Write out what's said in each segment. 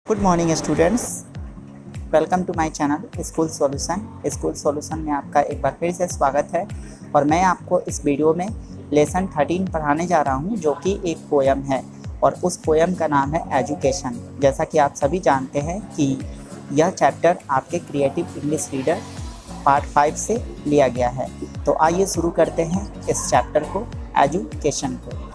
Good morning students, welcome to my channel school solution में आपका एक बार फिर से स्वागत है। और मैं आपको इस वीडियो में लेसन 13 पढ़ाने जा रहा हूं, जो कि एक पोयम है और उस पोयम का नाम है एजुकेशन। जैसा कि आप सभी जानते हैं कि यह चैप्टर आपके क्रिएटिव इंग्लिश रीडर पार्ट 5 से लिया गया है। तो आइए शुरू करते हैं इस चैप्टर को, एजुकेशन को।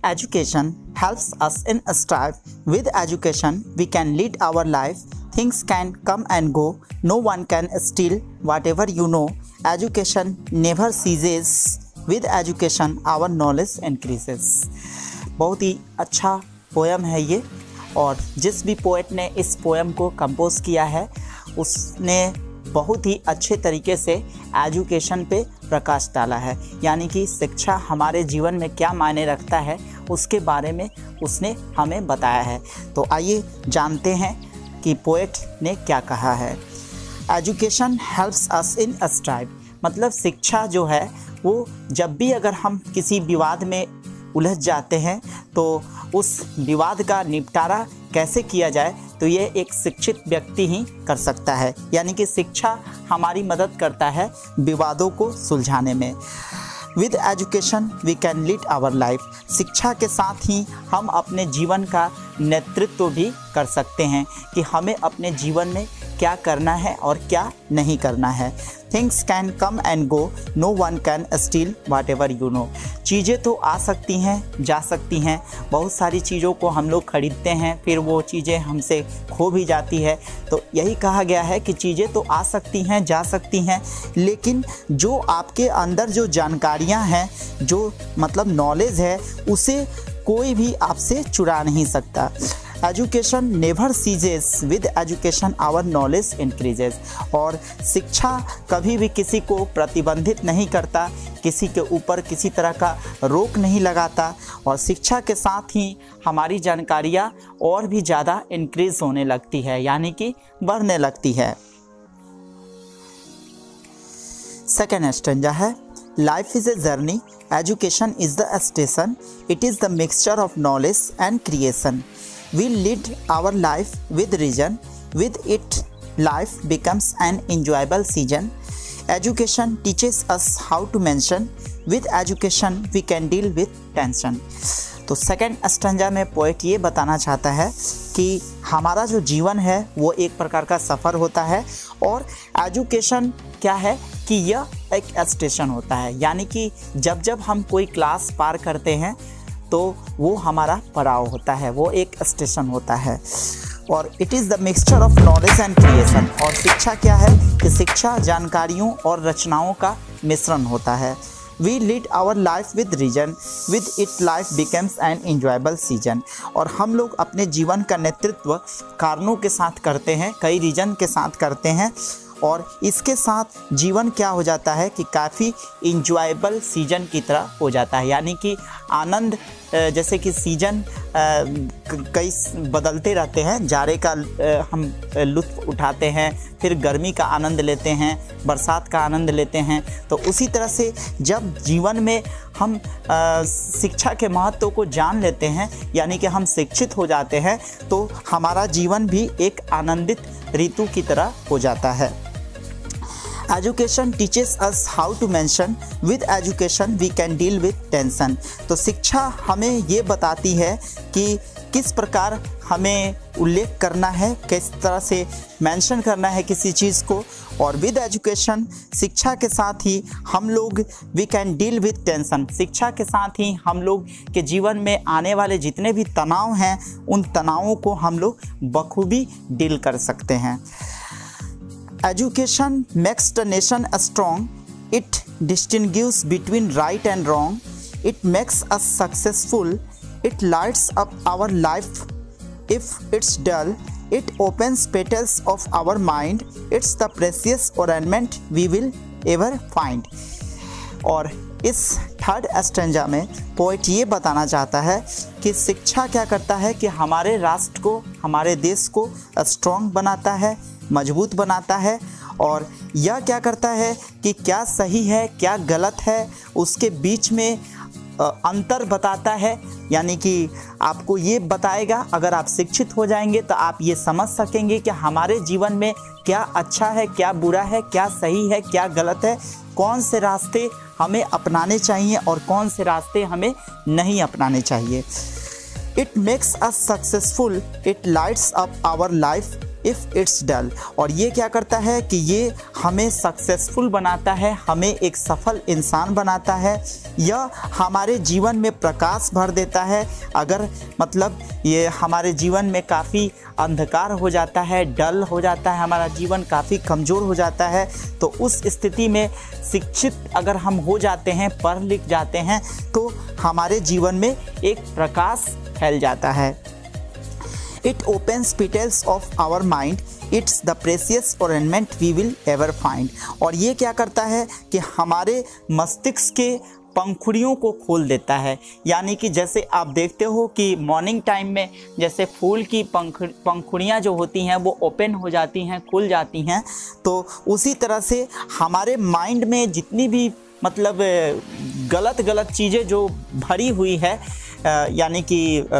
Education helps us in strive. With education, we can lead our life. Things can come and go. No one can steal whatever you know. Education never ceases. With education, our knowledge increases. बहुत ही अच्छा poem है ये, और जिस भी poet ने इस poem को कंपोज किया है उसने बहुत ही अच्छे तरीके से एजुकेशन पे प्रकाश डाला है। यानी कि शिक्षा हमारे जीवन में क्या मायने रखता है उसके बारे में उसने हमें बताया है। तो आइए जानते हैं कि पोएट ने क्या कहा है। एजुकेशन हेल्प्स अस इन स्ट्राइव, मतलब शिक्षा जो है वो जब भी अगर हम किसी विवाद में उलझ जाते हैं तो उस विवाद का निपटारा कैसे किया जाए, तो ये एक शिक्षित व्यक्ति ही कर सकता है। यानी कि शिक्षा हमारी मदद करता है विवादों को सुलझाने में। With education we can lead our life, शिक्षा के साथ ही हम अपने जीवन का नेतृत्व भी कर सकते हैं कि हमें अपने जीवन में क्या करना है और क्या नहीं करना है। Things can come and go, no one can steal whatever you know. चीज़ें तो आ सकती हैं, जा सकती हैं। बहुत सारी चीज़ों को हम लोग खरीदते हैं, फिर वो चीज़ें हमसे खो भी जाती है। तो यही कहा गया है कि चीज़ें तो आ सकती हैं, जा सकती हैं, लेकिन जो आपके अंदर जो जानकारियाँ हैं, जो मतलब नॉलेज है, उसे कोई भी आपसे चुरा नहीं सकता। Education never ceases, with education our knowledge increases. और शिक्षा कभी भी किसी को प्रतिबंधित नहीं करता, किसी के ऊपर किसी तरह का रोक नहीं लगाता, और शिक्षा के साथ ही हमारी जानकारियाँ और भी ज़्यादा इंक्रीज होने लगती है, यानी कि बढ़ने लगती है। सेकेंड स्टैंजा है, life is a journey, education is the station, it is the mixture of knowledge and creation. We lead our life with reason. With it, life becomes an enjoyable season. Education teaches us how to mention. With education, we can deal with tension. तो second stanza में poet ये बताना चाहता है कि हमारा जो जीवन है वो एक प्रकार का सफ़र होता है, और एजुकेशन क्या है कि यह एक स्टेशन होता है। यानी कि जब जब हम कोई क्लास पार करते हैं तो वो हमारा पड़ाव होता है, वो एक स्टेशन होता है। और it is the mixture of knowledge and creation. और शिक्षा क्या है कि शिक्षा जानकारियों और रचनाओं का मिश्रण होता है। We lead our life with reason, with it life becomes an enjoyable season. और हम लोग अपने जीवन का नेतृत्व कारणों के साथ करते हैं, कई रीजन के साथ करते हैं, और इसके साथ जीवन क्या हो जाता है कि काफ़ी इंजॉयबल सीजन की तरह हो जाता है। यानी कि आनंद, जैसे कि सीजन कई बदलते रहते हैं, जाड़े का हम लुत्फ़ उठाते हैं, फिर गर्मी का आनंद लेते हैं, बरसात का आनंद लेते हैं। तो उसी तरह से जब जीवन में हम शिक्षा के महत्व को जान लेते हैं, यानी कि हम शिक्षित हो जाते हैं, तो हमारा जीवन भी एक आनंदित ऋतु की तरह हो जाता है। Education teaches us how to mention, with education we can deal with tension. तो शिक्षा हमें ये बताती है कि किस प्रकार हमें उल्लेख करना है, किस तरह से मेंशन करना है किसी चीज़ को। और विद एजुकेशन, शिक्षा के साथ ही हम लोग we can deal with tension, शिक्षा के साथ ही हम लोग के जीवन में आने वाले जितने भी तनाव हैं उन तनावों को हम लोग बखूबी डील कर सकते हैं। Education makes the nation strong. It distinguishes between right and wrong. It makes us successful. It lights up our life if it's dull, it opens petals of our mind. It's the precious ornament we will ever find. और इस third stanza में poet ये बताना चाहता है कि शिक्षा क्या करता है कि हमारे राष्ट्र को, हमारे देश को स्ट्रॉन्ग बनाता है, मजबूत बनाता है। और यह क्या करता है कि क्या सही है क्या गलत है उसके बीच में अंतर बताता है। यानी कि आपको ये बताएगा, अगर आप शिक्षित हो जाएंगे तो आप ये समझ सकेंगे कि हमारे जीवन में क्या अच्छा है क्या बुरा है, क्या सही है क्या गलत है, कौन से रास्ते हमें अपनाने चाहिए और कौन से रास्ते हमें नहीं अपनाने चाहिए। It makes us successful, it lights up our life if it's dull. और ये क्या करता है कि ये हमें सक्सेसफुल बनाता है, हमें एक सफल इंसान बनाता है, यह हमारे जीवन में प्रकाश भर देता है। अगर मतलब ये हमारे जीवन में काफ़ी अंधकार हो जाता है, डल हो जाता है, हमारा जीवन काफ़ी कमज़ोर हो जाता है, तो उस स्थिति में शिक्षित अगर हम हो जाते हैं, पढ़ लिख जाते हैं, तो हमारे जीवन में एक प्रकाश फैल जाता है। It opens petals of our mind. It's the precious ornament we will ever find. और ये क्या करता है कि हमारे मस्तिष्क के पंखुड़ियों को खोल देता है। यानी कि जैसे आप देखते हो कि मॉर्निंग टाइम में जैसे फूल की पंखुड़ियाँ जो होती हैं वो ओपन हो जाती हैं, खुल जाती हैं, तो उसी तरह से हमारे माइंड में जितनी भी मतलब गलत चीज़ें जो भरी हुई है, यानी कि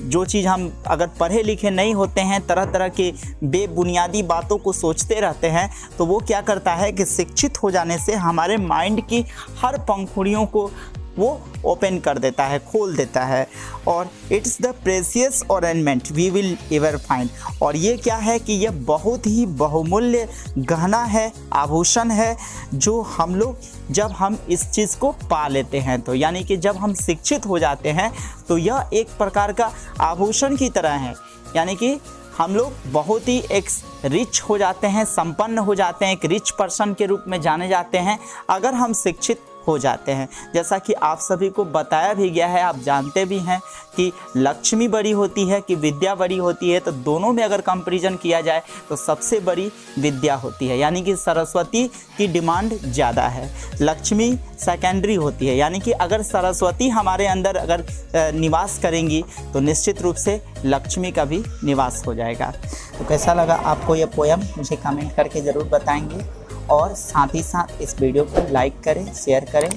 जो चीज़ हम अगर पढ़े लिखे नहीं होते हैं, तरह तरह के बेबुनियादी बातों को सोचते रहते हैं, तो वो क्या करता है कि शिक्षित हो जाने से हमारे माइंड की हर पंखुड़ियों को वो ओपन कर देता है, खोल देता है। और it's the precious ornament we will ever find. और ये क्या है कि यह बहुत ही बहुमूल्य गहना है, आभूषण है, जो हम लोग जब हम इस चीज़ को पा लेते हैं, तो यानी कि जब हम शिक्षित हो जाते हैं तो यह एक प्रकार का आभूषण की तरह है। यानी कि हम लोग बहुत ही एक रिच हो जाते हैं, संपन्न हो जाते हैं, एक रिच पर्सन के रूप में जाने जाते हैं अगर हम शिक्षित हो जाते हैं। जैसा कि आप सभी को बताया भी गया है, आप जानते भी हैं कि लक्ष्मी बड़ी होती है कि विद्या बड़ी होती है, तो दोनों में अगर कंपैरिजन किया जाए तो सबसे बड़ी विद्या होती है। यानी कि सरस्वती की डिमांड ज़्यादा है, लक्ष्मी सेकेंडरी होती है। यानी कि अगर सरस्वती हमारे अंदर अगर निवास करेंगी तो निश्चित रूप से लक्ष्मी का भी निवास हो जाएगा। तो कैसा लगा आपको ये पोयम, मुझे कमेंट करके ज़रूर बताएंगे। और साथ ही साथ इस वीडियो को लाइक करें, शेयर करें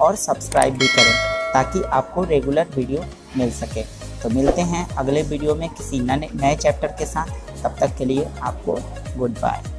और सब्सक्राइब भी करें ताकि आपको रेगुलर वीडियो मिल सके। तो मिलते हैं अगले वीडियो में किसी नए चैप्टर के साथ। तब तक के लिए आपको गुड बाय।